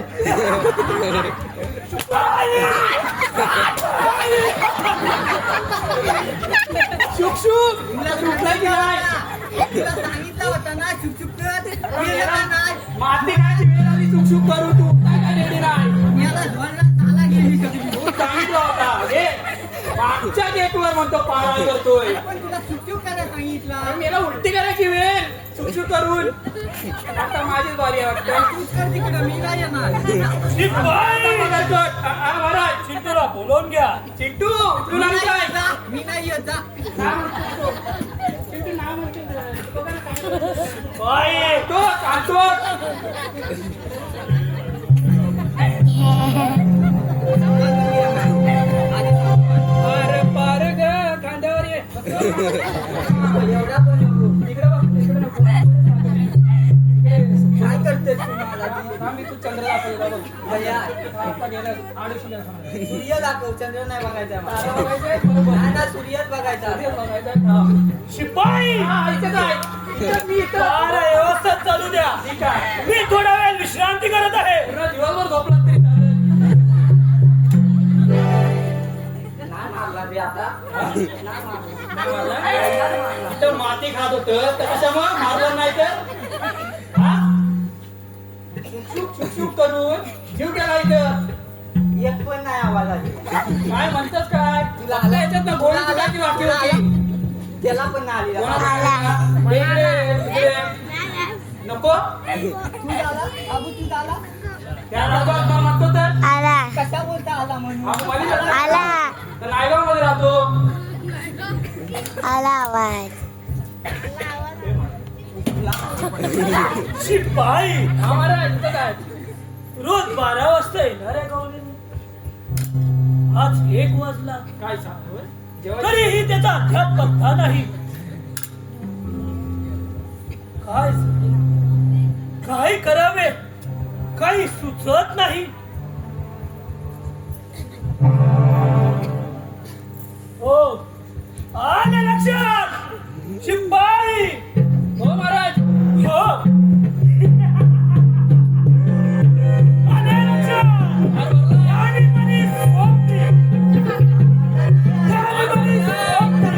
शुक शुक. तुला सुटलं की नाही. तुला सांगितलं होतं ना चुपचुप कर. गेलं का नाही? माती काय वेळ आली शुक शुक करू तू काय काय रेडी नाही. याला धरला चाला गेली सगळी. तू सांगितलं होता हे मागच्या गेटवर म्हणतो पारा करतोय. पण तुला चुपचुप करायला सांगितलं. मला उलटी करायची वेळ शुक शुक करून. आता माझीच बारी आहे वाटतं. तूच कर तिकडं मी नाही येणार. शिपाई महाराज चिंटूला बोलवून घ्या. चिंटू तुला मी नाही नाही काय येत जा. मी नाही येत जा. चिंटू नाव म्हणतो. बाई तो सांगतो. पार पार ग खांद्यावर ये. एवढा पण नको. इकडे बघ इकडे नको. काय करतेस तू मला ती? हा, मी तू चंद्र दाखवला बघ. भैया, आता गेला 800 सूर्य दाखव. चंद्र नाही बघायचा मला. तारा बघायचंय, बरोबर. नाही ना, सूर्यच बघायचा. सूर्य बघायचंय. हा. शिपाई हा, इथेच आहे. इथं मी इथं. पारा व्यवस्थित चालू द्या. ठीक आहे. मी थोडा वेळ विश्रांती करत आहे. पूर्ण दिवसभर झोपला तरी चालेल. नाही मारला बी आता. नाही मारला. नाही मारला. इथं माती खात होतं तर कशामुळे मारलं नाही तर हा? शुक शुक करून जीव गेला इथं. एक पण नाही आवाज आली. काय म्हणतात काय तुला आपल्या याच्यात ना गोळी तुझ्याची वाटली होती. त्याला पण नाही आली. कोणाला? इकडे नको तू झाला अबू तू झाला. त्या रागात का म्हणतो तर आला कशा बोलता आला म्हणून. आपण मध्ये जातो. आला तर नायगाव मध्ये राहतो. आला आवाज शिपाई हा महाराज इथं काय रोज 12 वाजता येणार आहे गावले. आज 1 वाजला काय सांगतो जेव्हा तरीही त्याचा अद्याप पत्ता नाही. काय काय करावे काही सुचत नाही. हो आले लक्षात शिपाई. हो महाराज हो आले लक्षात. यानी मनी सोबती. यानी मनी सोबती.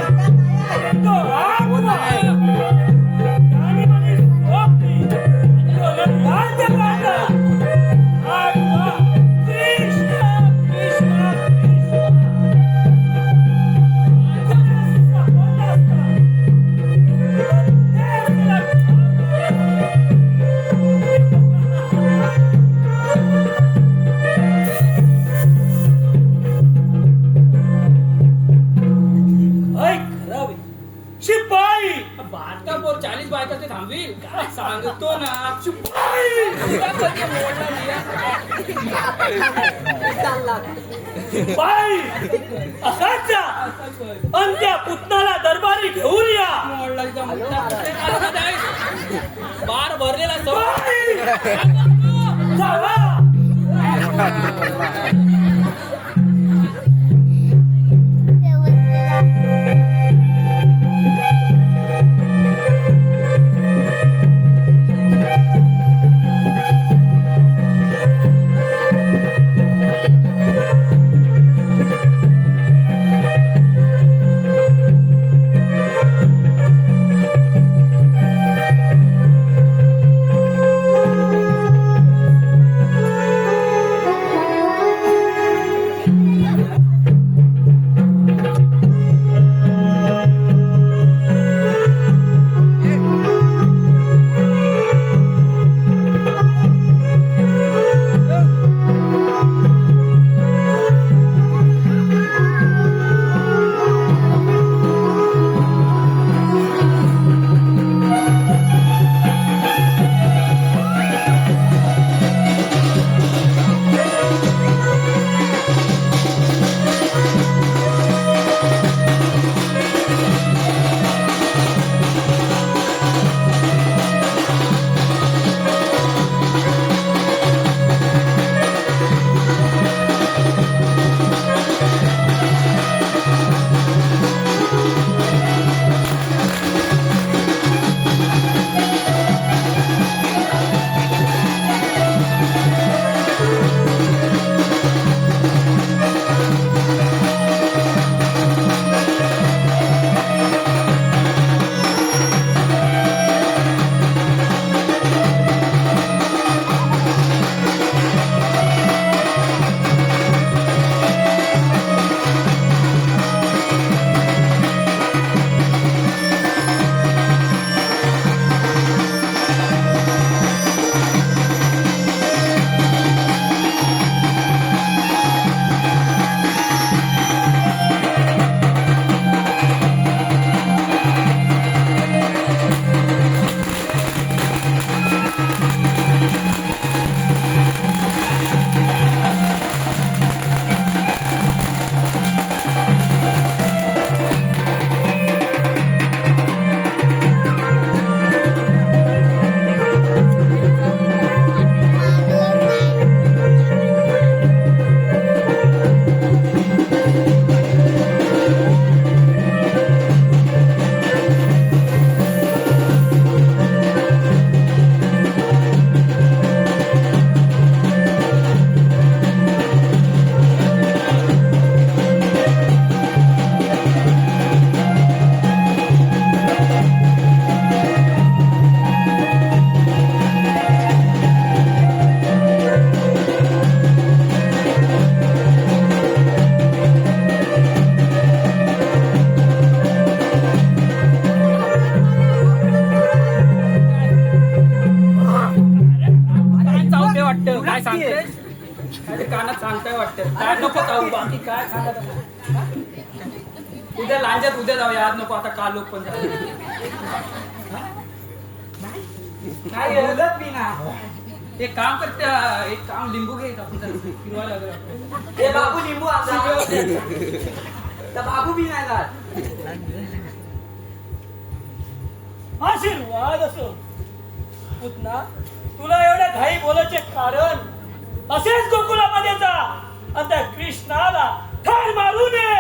तो आगवा. यानी मनी सोबती. तो लंडांच्या काटा. आगवा. कृष्ण कृष्ण कृष्ण. काय करावे शिपाई. बारका पोर 40 बायका ते थांबवील काय सांगतो ना शिपाई तुला कधी मोडला लिया? बाई असाच जा आणि त्या पुतणाला दरबारी घेऊन या. वडिलांचा मुद्दा. ते मला जायचं. बार भरलेला बाई! जावा. काय सांगते काय कानात सांगताय वाटतं काय नको जाऊ बाकी काय सांगत उद्या लांजात उद्या जाऊया आज नको आता काल लोक पण काय बोलत मी ना एक काम करते एक काम लिंबू घ्यायचं आपण फिरवायला लागलं बाबू लिंबू तर बाबू बी नाही जात आशीर्वाद असो पुतना तुला एवढ्या घाई बोलायचे कारण असेच गोकुलामध्ये जा आणि त्या कृष्णाला ठार मारू नये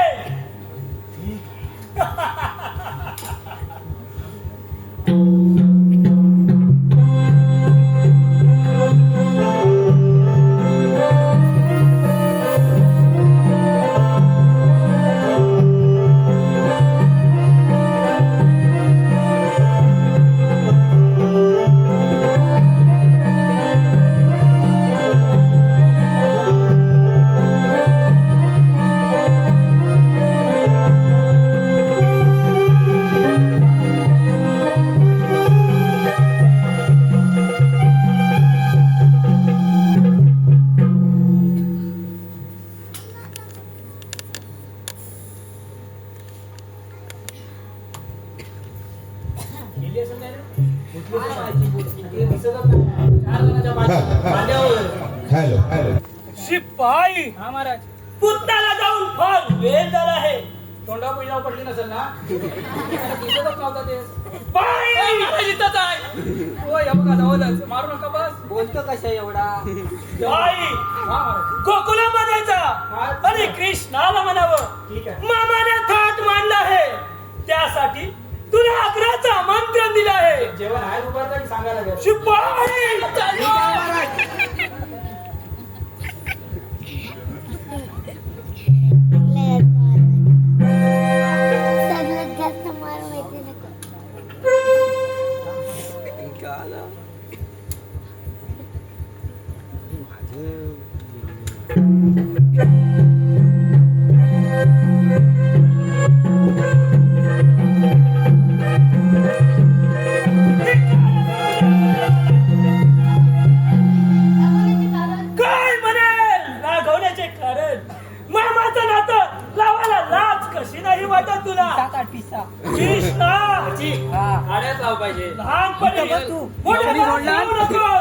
काय शिपाई हा महाराज पुतण्याला जाऊन फार वेळ झाला आहे. तोंडा पहिला पडली नसेल ना दिसतच नव्हता ते बाई! महाराज इथंच आहे हो या बघा जवळच मारू नका बस बोलतो कशा एवढा बाई! हा महाराज गोकुळामध्ये जा आणि कृष्णाला म्हणावं ठीक आहे मामाने थाट मांडला आहे, त्यासाठी तुला आग्रहाचं आमंत्रण दिलं आहे. जेवण आहे दुपारचं की सांगायला लागेल शिपाई! सगळ्यात जास्त मार माहिती नको. काय म्हणेल रागवण्याचे कारण? मामाचं नातं लावायला लाज कशी नाही वाटत तुला? 7-8 पिसा कृष्णा आड्याच लाव पाहिजे लहानपणी इथं बस तू. मोठ्या एवढी माणसाला बोलणार? नको.